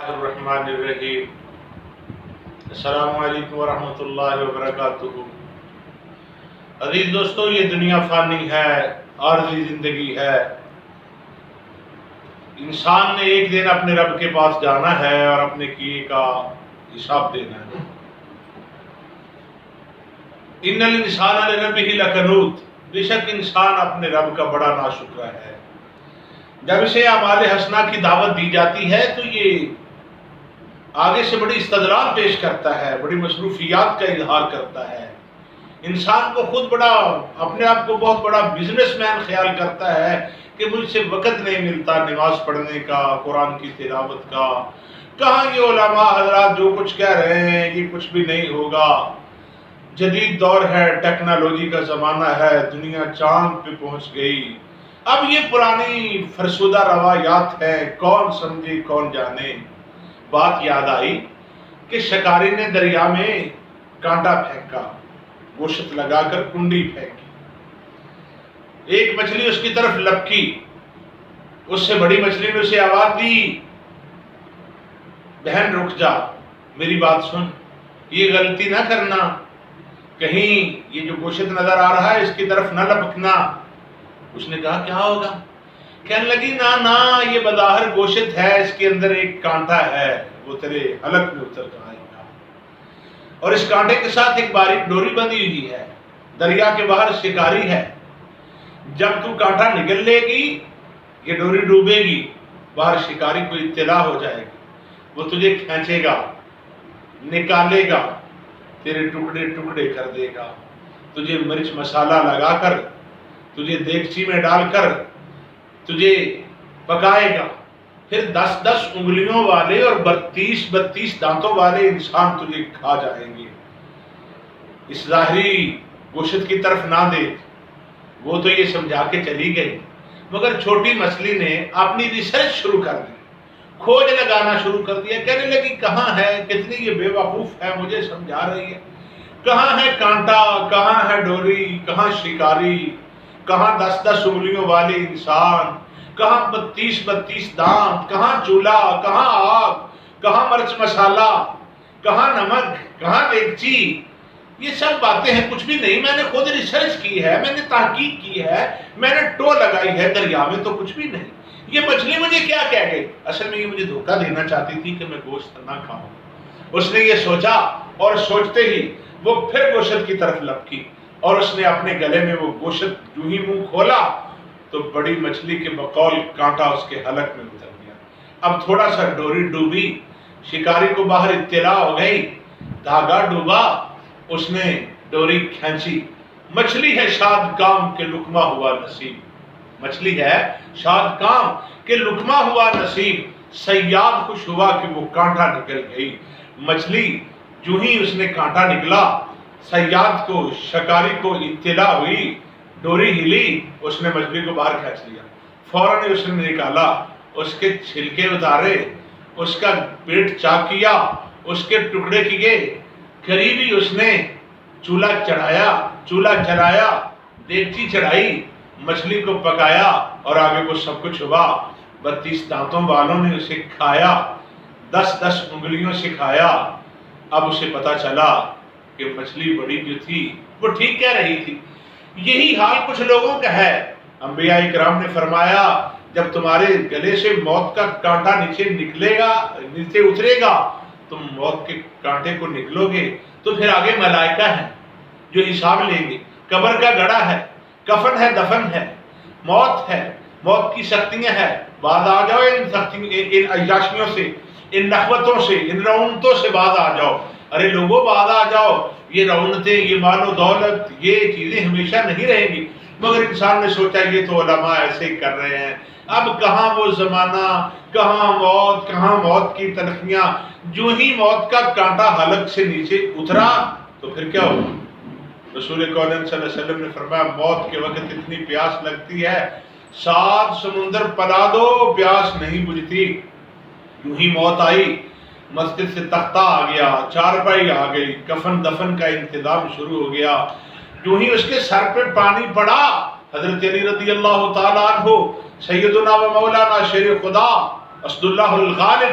الرحمن الرحیم۔ السلام علیکم ورحمۃ اللہ وبرکاتہ۔ عزیز دوستو، یہ دنیا فانی ہے، عارضی زندگی ہے۔ انسان نے ایک دن اپنے رب کے پاس جانا ہے اور اپنے کیے کا حساب دینا ہے۔ ان الانسان لربہ لکنود، بے شک انسان اپنے رب کا بڑا ناشکرا ہے۔ جب اسے اعمال حسنہ کی دعوت دی جاتی ہے تو یہ آگے سے بڑی استدلال پیش کرتا ہے، بڑی مصروفیات کا اظہار کرتا ہے۔ انسان کو خود اپنے آپ کو بہت بڑا بزنس مین خیال کرتا ہے کہ مجھ سے وقت نہیں ملتا نماز پڑھنے کا، قرآن کی تلاوت کا۔ کہاں یہ علماء حضرات جو کچھ کہہ رہے ہیں یہ کچھ بھی نہیں ہوگا، جدید دور ہے، ٹیکنالوجی کا زمانہ ہے، دنیا چاند پہ پہنچ گئی۔ اب یہ پرانی فرسودہ روایات ہے، کون سمجھے کون جانے۔ بات یاد آئی کہ شکاری نے دریا میں کانٹا پھینکا، گوشت لگا کر کنڈی پھینکی۔ ایک مچھلی اس کی طرف لپکی، اس سے بڑی مچھلی نے اسے آواز دی، بہن رک جا، میری بات سن، یہ غلطی نہ کرنا، کہیں یہ جو گوشت نظر آ رہا ہے اس کی طرف نہ لپکنا۔ اس نے کہا کیا ہوگا؟ کہنے لگی نہ یہ بظاہر گوشت ہے، اس کے اندر ایک کانٹا ہے، وہ تیرے حلق میں اتر کر آئے گا، اور اس کانٹے کے ساتھ ایک باریک ڈوری بندھی ہوئی ہے، دریا کے باہر شکاری ہے، جب تو کانٹا نگل لے گی یہ ڈوری ڈوبے گی، باہر شکاری کو اطلاع ہو جائے گی، وہ تجھے کھینچے گا، نکالے گا، تیرے ٹکڑے ٹکڑے کر دے گا، تجھے مرچ مسالہ لگا کر، تجھے دیگچی میں ڈال کر تجھے پکائے گا، پھر 10 انگلیوں والے اور 32 دانتوں والے انسان تجھے کھا جائیں گے۔ اس ظاہری گوشت کی طرف نہ دیکھ۔ وہ تو یہ سمجھا کے چلی گئی، مگر چھوٹی مچھلی نے اپنی ریسرچ شروع کر دی، کھوج لگانا شروع کر دیا، کہنے لگی کہاں ہے، کتنی یہ بے وقوف ہے، مجھے سمجھا رہی ہے، کہاں ہے کانٹا، کہاں ہے ڈوری، کہاں شکاری، کہاں 10 انگلیوں والے انسان، کہاں 32 دانت، کہاں چولہا، کہاں آگ، کہاں مرچ مسالہ، کہاں نمک، کہاں دیگچی۔ یہ سب باتیں ہیں، کچھ بھی نہیں، میں نے خود ریسرچ کی ہے، میں نے تحقیق کی ہے، میں نے ٹو لگائی ہے، دریا میں تو کچھ بھی نہیں۔ یہ مچھلی مجھے کیا کہہ گئی؟ اصل میں یہ مجھے دھوکہ دینا چاہتی تھی کہ میں گوشت نہ کھاؤں۔ اس نے یہ سوچا، اور سوچتے ہی وہ پھر گوشت کی طرف لپکی، اور اس نے اپنے گلے میں وہ گوشت جو ہی منہ کھولا تو بڑی مچھلی کے بقول کانٹا اس کے حلق میں اتر گیا۔ اب تھوڑا سا ڈوری ڈوبی، شکاری کو باہر اطلاع ہو گئی، دھاگا ڈوبا، اس نے ڈوری کھینچی، مچھلی ہے شاد کام کے لقمہ ہوا نصیب، مچھلی ہے شاد کام کے لقمہ ہوا نصیب، صیاد خوش ہوا کہ وہ کانٹا نکل گئی۔ مچھلی جو ہی اس نے کانٹا نکلا، صیاد کو، شکاری کو اطلاع ہوئی، ڈوری ہلی، اس نے مچھلی کو باہر کھینچ لیا، فوراً اس نے نکالا، اس کے چھلکے اتارے، اس کا پیٹ چاک کیا، اس کے ٹکڑے کیے، قریبی اس نے چولہا چڑھایا، دیگچی چڑھائی، مچھلی کو پکایا، اور آگے کو سب کچھ ہوا۔ 32 دانتوں والوں نے اسے کھایا، 10 انگلیوں سے کھایا۔ اب اسے پتا چلا کہ مچھلی بڑی جو تھی وہ ٹھیک کہہ رہی تھی۔ یہی حال کچھ لوگوں کا ہے۔ انبیاء کرام نے فرمایا جب تمہارے گلے سے موت کا کانٹا نیچے اترے گا، تم موت کے کانٹے کو نکلو گے تو پھر آگے ملائکہ ہیں جو حساب لیں گے، قبر کا گڑھا ہے، کفن ہے، دفن ہے، موت ہے، موت کی سختیاں ہیں، باز آ جاؤ ان عیاشیوں سے، ان نخوتوں سے، ان رونتوں سے باز آ جاؤ۔ ارے لوگوں باز آ جاؤ، یہ رونتیں، یہ مال و دولت، یہ چیزیں ہمیشہ نہیں رہیں گی۔ مگر انسان نے سوچا یہ تو علماء ایسے ہی کر رہے ہیں، اب کہاں وہ زمانہ، کہاں موت کی تلخیاں۔ جو ہی موت کا کانٹا حلق سے نیچے اترا تو پھر کیا ہوا؟ رسول کونین صلی اللہ علیہ وسلم نے فرمایا موت کے وقت اتنی پیاس لگتی ہے 7 سمندر پلا دو پیاس نہیں بجھتی۔ جو ہی موت آئی، مسجد سے تختہ آ گیا، چارپائی آ گئی، کفن دفن کا انتظام شروع ہو گیا۔ جو ہی اس کے سر پہ پانی پڑا، حضرت علی رضی اللہ تعالیٰ عنہ، سیدنا و مولانا شیر خدا اسد اللہ الغالب